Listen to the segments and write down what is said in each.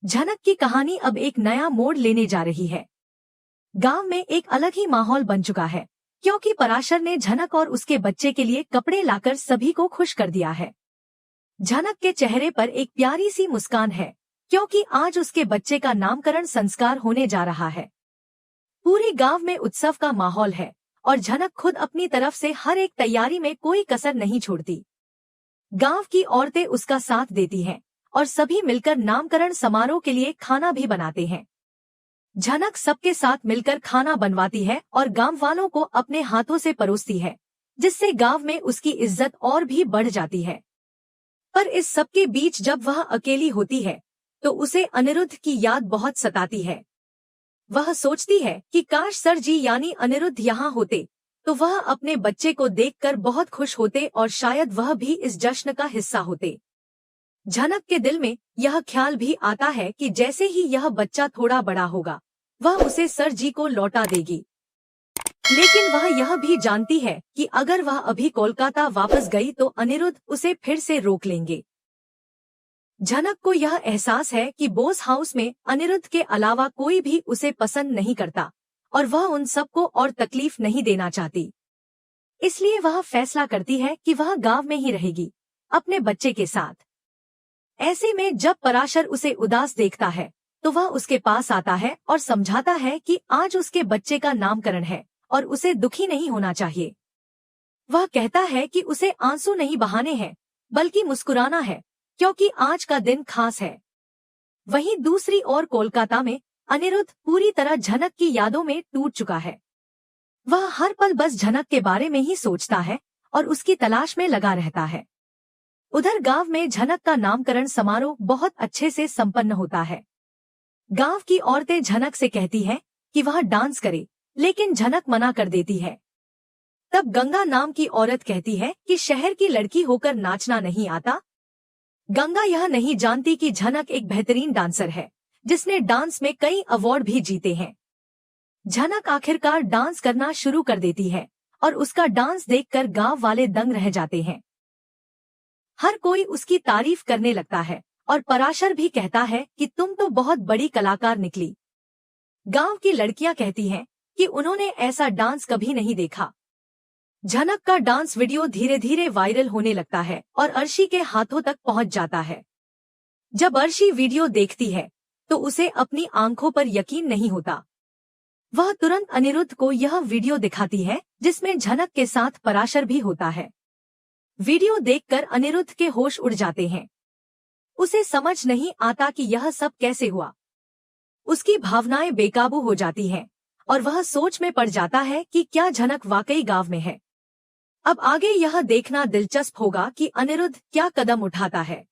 झनक की कहानी अब एक नया मोड़ लेने जा रही है। गांव में एक अलग ही माहौल बन चुका है, क्योंकि पराशर ने झनक और उसके बच्चे के लिए कपड़े लाकर सभी को खुश कर दिया है। झनक के चेहरे पर एक प्यारी सी मुस्कान है, क्योंकि आज उसके बच्चे का नामकरण संस्कार होने जा रहा है। पूरे गांव में उत्सव का माहौल है और झनक खुद अपनी तरफ से हर एक तैयारी में कोई कसर नहीं छोड़ती। गांव की औरतें उसका साथ देती हैं और सभी मिलकर नामकरण समारोह के लिए खाना भी बनाते हैं। झनक सबके साथ मिलकर खाना बनवाती है और गांव वालों को अपने हाथों से परोसती है, जिससे गांव में उसकी इज्जत और भी बढ़ जाती है। पर इस सबके बीच जब वह अकेली होती है तो उसे अनिरुद्ध की याद बहुत सताती है। वह सोचती है कि काश सर जी यानी अनिरुद्ध यहाँ होते तो वह अपने बच्चे को देखकर बहुत खुश होते और शायद वह भी इस जश्न का हिस्सा होते। झनक के दिल में यह ख्याल भी आता है कि जैसे ही यह बच्चा थोड़ा बड़ा होगा वह उसे सर जी को लौटा देगी। लेकिन वह यह भी जानती है कि अगर वह अभी कोलकाता वापस गई तो अनिरुद्ध उसे फिर से रोक लेंगे। झनक को यह एहसास है कि बोस हाउस में अनिरुद्ध के अलावा कोई भी उसे पसंद नहीं करता और वह उन सबको और तकलीफ नहीं देना चाहती। इसलिए वह फैसला करती है कि वह गांव में ही रहेगी, अपने बच्चे के साथ। ऐसे में जब पराशर उसे उदास देखता है तो वह उसके पास आता है और समझाता है कि आज उसके बच्चे का नामकरण है और उसे दुखी नहीं होना चाहिए। वह कहता है कि उसे आंसू नहीं बहाने हैं बल्कि मुस्कुराना है, क्योंकि आज का दिन खास है। वहीं दूसरी ओर कोलकाता में अनिरुद्ध पूरी तरह झनक की यादों में टूट चुका है। वह हर पल बस झनक के बारे में ही सोचता है और उसकी तलाश में लगा रहता है। उधर गांव में झनक का नामकरण समारोह बहुत अच्छे से संपन्न होता है। गांव की औरतें झनक से कहती हैं कि वह डांस करे, लेकिन झनक मना कर देती है। तब गंगा नाम की औरत कहती है कि शहर की लड़की होकर नाचना नहीं आता। गंगा यह नहीं जानती कि झनक एक बेहतरीन डांसर है, जिसने डांस में कई अवार्ड भी जीते हैं। झनक आखिरकार डांस करना शुरू कर देती है और उसका डांस देखकर गांव वाले दंग रह जाते हैं। हर कोई उसकी तारीफ करने लगता है और पराशर भी कहता है कि तुम तो बहुत बड़ी कलाकार निकली। गांव की लड़कियां कहती हैं कि उन्होंने ऐसा डांस कभी नहीं देखा। झनक का डांस वीडियो धीरे धीरे वायरल होने लगता है और अर्शी के हाथों तक पहुंच जाता है। जब अर्शी वीडियो देखती है तो उसे अपनी आंखों पर यकीन नहीं होता। वह तुरंत अनिरुद्ध को यह वीडियो दिखाती है जिसमें झनक के साथ पराशर भी होता है। वीडियो देखकर अनिरुद्ध के होश उड़ जाते हैं। उसे समझ नहीं आता कि यह सब कैसे हुआ। उसकी भावनाएं बेकाबू हो जाती हैं और वह सोच में पड़ जाता है कि क्या झनक वाकई गांव में है। अब आगे यह देखना दिलचस्प होगा कि अनिरुद्ध क्या कदम उठाता है।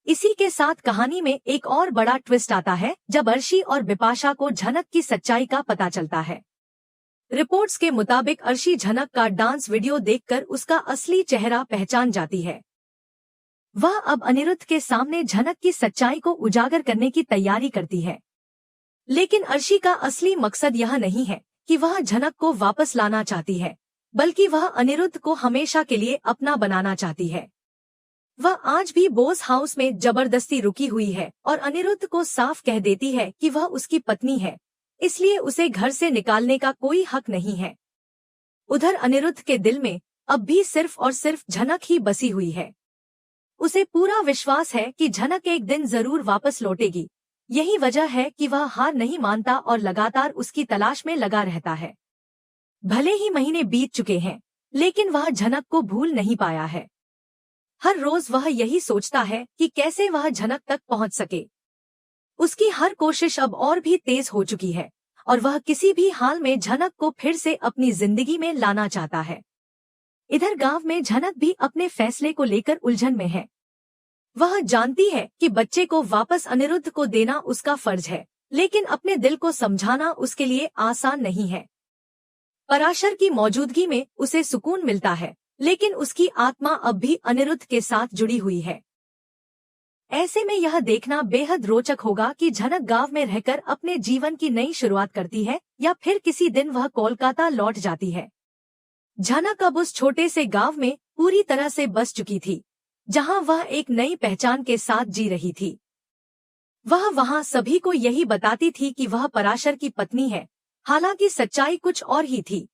इसी के साथ कहानी में एक और बड़ा ट्विस्ट आता है जब अर्शी और बिपाशा को झनक की सच्चाई का पता चलता है। रिपोर्ट्स के मुताबिक अर्शी झनक का डांस वीडियो देखकर उसका असली चेहरा पहचान जाती है। वह अब अनिरुद्ध के सामने झनक की सच्चाई को उजागर करने की तैयारी करती है। लेकिन अर्शी का असली मकसद यह नहीं है कि वह झनक को वापस लाना चाहती है, बल्कि वह अनिरुद्ध को हमेशा के लिए अपना बनाना चाहती है। वह आज भी बोस हाउस में जबरदस्ती रुकी हुई है और अनिरुद्ध को साफ कह देती है कि वह उसकी पत्नी है, इसलिए उसे घर से निकालने का कोई हक नहीं है। उधर अनिरुद्ध के दिल में अब भी सिर्फ और सिर्फ झनक ही बसी हुई है। उसे पूरा विश्वास है कि झनक एक दिन जरूर वापस लौटेगी। यही वजह है कि वह हार नहीं मानता और लगातार उसकी तलाश में लगा रहता है। भले ही महीने बीत चुके हैं, लेकिन वह झनक को भूल नहीं पाया है। हर रोज वह यही सोचता है कि कैसे वह झनक तक पहुंच सके। उसकी हर कोशिश अब और भी तेज हो चुकी है और वह किसी भी हाल में झनक को फिर से अपनी जिंदगी में लाना चाहता है। इधर गांव में झनक भी अपने फैसले को लेकर उलझन में है। वह जानती है कि बच्चे को वापस अनिरुद्ध को देना उसका फर्ज है, लेकिन अपने दिल को समझाना उसके लिए आसान नहीं है। पराशर की मौजूदगी में उसे सुकून मिलता है, लेकिन उसकी आत्मा अब भी अनिरुद्ध के साथ जुड़ी हुई है। ऐसे में यह देखना बेहद रोचक होगा कि झनक गांव में रहकर अपने जीवन की नई शुरुआत करती है या फिर किसी दिन वह कोलकाता लौट जाती है। झनक अब उस छोटे से गांव में पूरी तरह से बस चुकी थी, जहां वह एक नई पहचान के साथ जी रही थी। वह वहां सभी को यही बताती थी कि वह पराशर की पत्नी है, हालांकि सच्चाई कुछ और ही थी।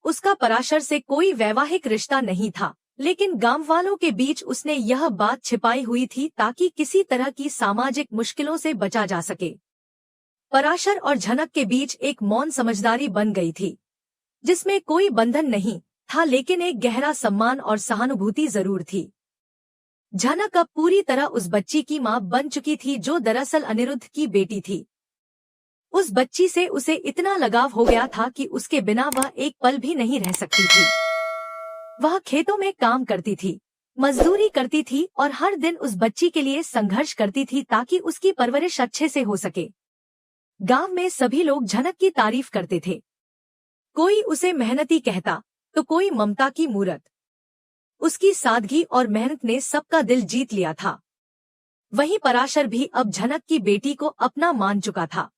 उसका पराशर से कोई वैवाहिक रिश्ता नहीं था, लेकिन गांव वालों के बीच उसने यह बात छिपाई हुई थी ताकि किसी तरह की सामाजिक मुश्किलों से बचा जा सके। पराशर और झनक के बीच एक मौन समझदारी बन गई थी, जिसमें कोई बंधन नहीं था, लेकिन एक गहरा सम्मान और सहानुभूति जरूर थी। झनक अब पूरी तरह उस बच्ची की मां बन चुकी थी जो दरअसल अनिरुद्ध की बेटी थी। उस बच्ची से उसे इतना लगाव हो गया था कि उसके बिना वह एक पल भी नहीं रह सकती थी। वह खेतों में काम करती थी, मजदूरी करती थी और हर दिन उस बच्ची के लिए संघर्ष करती थी ताकि उसकी परवरिश अच्छे से हो सके। गांव में सभी लोग झनक की तारीफ करते थे। कोई उसे मेहनती कहता तो कोई ममता की मूरत। उसकी सादगी और मेहनत ने सबका दिल जीत लिया था। वहीं पराशर भी अब झनक की बेटी को अपना मान चुका था।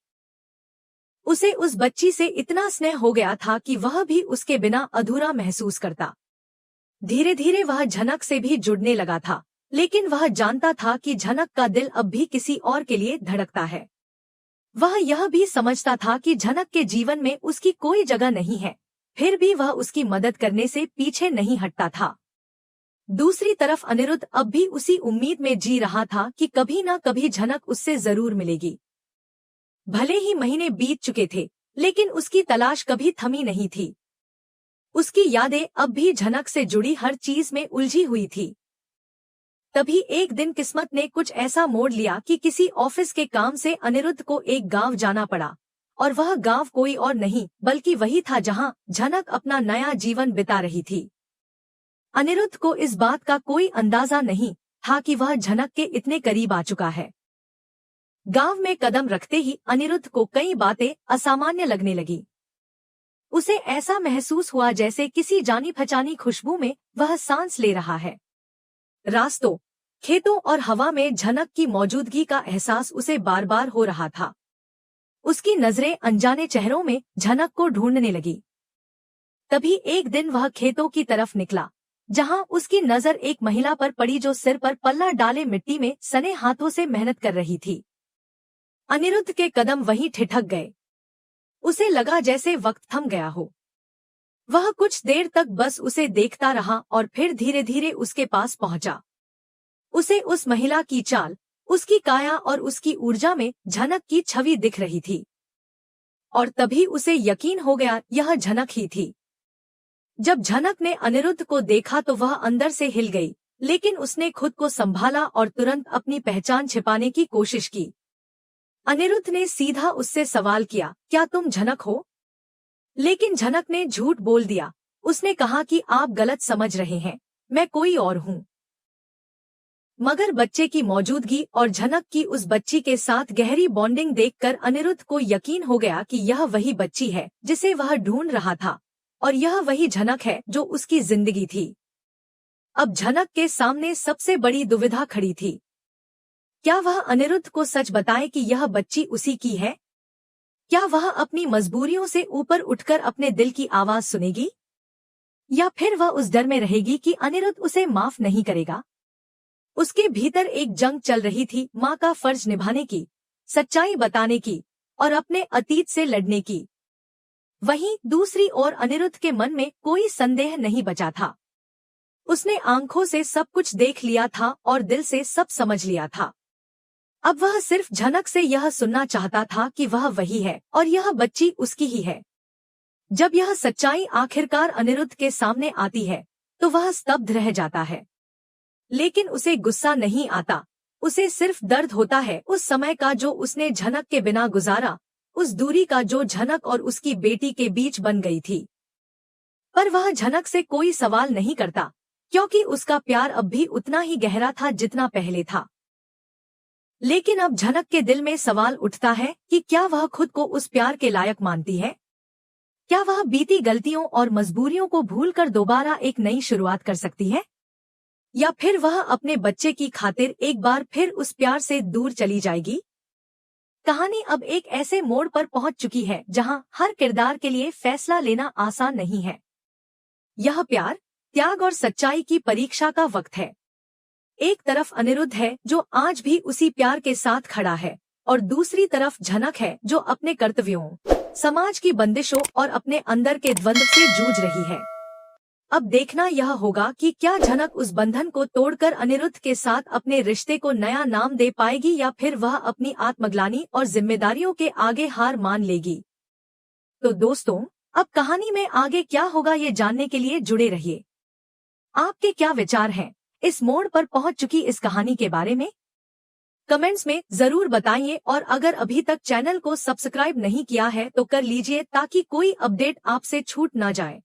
उसे उस बच्ची से इतना स्नेह हो गया था कि वह भी उसके बिना अधूरा महसूस करता। धीरे धीरे वह झनक से भी जुड़ने लगा था, लेकिन वह जानता था कि झनक का दिल अब भी किसी और के लिए धड़कता है। वह यह भी समझता था कि झनक के जीवन में उसकी कोई जगह नहीं है, फिर भी वह उसकी मदद करने से पीछे नहीं हटता था। दूसरी तरफ अनिरुद्ध अब भी उसी उम्मीद में जी रहा था कि कभी न कभी झनक उससे जरूर मिलेगी। भले ही महीने बीत चुके थे, लेकिन उसकी तलाश कभी थमी नहीं थी। उसकी यादें अब भी झनक से जुड़ी हर चीज में उलझी हुई थी। तभी एक दिन किस्मत ने कुछ ऐसा मोड़ लिया कि किसी ऑफिस के काम से अनिरुद्ध को एक गांव जाना पड़ा, और वह गांव कोई और नहीं बल्कि वही था जहां झनक अपना नया जीवन बिता रही थी। अनिरुद्ध को इस बात का कोई अंदाजा नहीं था कि वह झनक के इतने करीब आ चुका है। गांव में कदम रखते ही अनिरुद्ध को कई बातें असामान्य लगने लगी। उसे ऐसा महसूस हुआ जैसे किसी जानी पहचानी खुशबू में वह सांस ले रहा है। रास्तों, खेतों और हवा में झनक की मौजूदगी का एहसास उसे बार बार हो रहा था। उसकी नजरें अनजाने चेहरों में झनक को ढूंढने लगी। तभी एक दिन वह खेतों की तरफ निकला, जहां उसकी नजर एक महिला पर पड़ी जो सिर पर पल्ला डाले मिट्टी में सने हाथों से मेहनत कर रही थी। अनिरुद्ध के कदम वहीं ठिठक गए। उसे लगा जैसे वक्त थम गया हो। वह कुछ देर तक बस उसे देखता रहा और फिर धीरे धीरे उसके पास पहुंचा। उसे उस महिला की चाल, उसकी काया और उसकी ऊर्जा में झनक की छवि दिख रही थी, और तभी उसे यकीन हो गया यह झनक ही थी। जब झनक ने अनिरुद्ध को देखा तो वह अंदर से हिल गई, लेकिन उसने खुद को संभाला और तुरंत अपनी पहचान छिपाने की कोशिश की। अनिरुद्ध ने सीधा उससे सवाल किया, क्या तुम झनक हो? लेकिन झनक ने झूठ बोल दिया। उसने कहा कि आप गलत समझ रहे हैं, मैं कोई और हूँ। मगर बच्चे की मौजूदगी और झनक की उस बच्ची के साथ गहरी बॉन्डिंग देखकर अनिरुद्ध को यकीन हो गया कि यह वही बच्ची है जिसे वह ढूंढ रहा था, और यह वही झनक है जो उसकी जिंदगी थी। अब झनक के सामने सबसे बड़ी दुविधा खड़ी थी। क्या वह अनिरुद्ध को सच बताए कि यह बच्ची उसी की है? क्या वह अपनी मजबूरियों से ऊपर उठकर अपने दिल की आवाज सुनेगी, या फिर वह उस डर में रहेगी कि अनिरुद्ध उसे माफ नहीं करेगा? उसके भीतर एक जंग चल रही थी, माँ का फर्ज निभाने की, सच्चाई बताने की और अपने अतीत से लड़ने की। वहीं दूसरी ओर अनिरुद्ध के मन में कोई संदेह नहीं बचा था। उसने आंखों से सब कुछ देख लिया था और दिल से सब समझ लिया था। अब वह सिर्फ झनक से यह सुनना चाहता था कि वह वही है और यह बच्ची उसकी ही है। जब यह सच्चाई आखिरकार अनिरुद्ध के सामने आती है तो वह स्तब्ध रह जाता है, लेकिन उसे गुस्सा नहीं आता। उसे सिर्फ दर्द होता है उस समय का जो उसने झनक के बिना गुजारा, उस दूरी का जो झनक और उसकी बेटी के बीच बन गई थी। पर वह झनक से कोई सवाल नहीं करता, क्योंकि उसका प्यार अब भी उतना ही गहरा था जितना पहले था। लेकिन अब झनक के दिल में सवाल उठता है कि क्या वह खुद को उस प्यार के लायक मानती है? क्या वह बीती गलतियों और मजबूरियों को भूलकर दोबारा एक नई शुरुआत कर सकती है, या फिर वह अपने बच्चे की खातिर एक बार फिर उस प्यार से दूर चली जाएगी? कहानी अब एक ऐसे मोड़ पर पहुंच चुकी है जहां हर किरदार के लिए फैसला लेना आसान नहीं है। यह प्यार, त्याग और सच्चाई की परीक्षा का वक्त है। एक तरफ अनिरुद्ध है जो आज भी उसी प्यार के साथ खड़ा है और दूसरी तरफ झनक है जो अपने कर्तव्यों, समाज की बंदिशों और अपने अंदर के द्वंद्व से जूझ रही है। अब देखना यह होगा कि क्या झनक उस बंधन को तोड़कर अनिरुद्ध के साथ अपने रिश्ते को नया नाम दे पाएगी या फिर वह अपनी आत्मग्लानि और जिम्मेदारियों के आगे हार मान लेगी। तो दोस्तों, अब कहानी में आगे क्या होगा ये जानने के लिए जुड़े रहिए। आपके क्या विचार हैं इस मोड़ पर पहुंच चुकी इस कहानी के बारे में? कमेंट्स में जरूर बताइए और अगर अभी तक चैनल को सब्सक्राइब नहीं किया है तो कर लीजिए ताकि कोई अपडेट आपसे छूट ना जाए।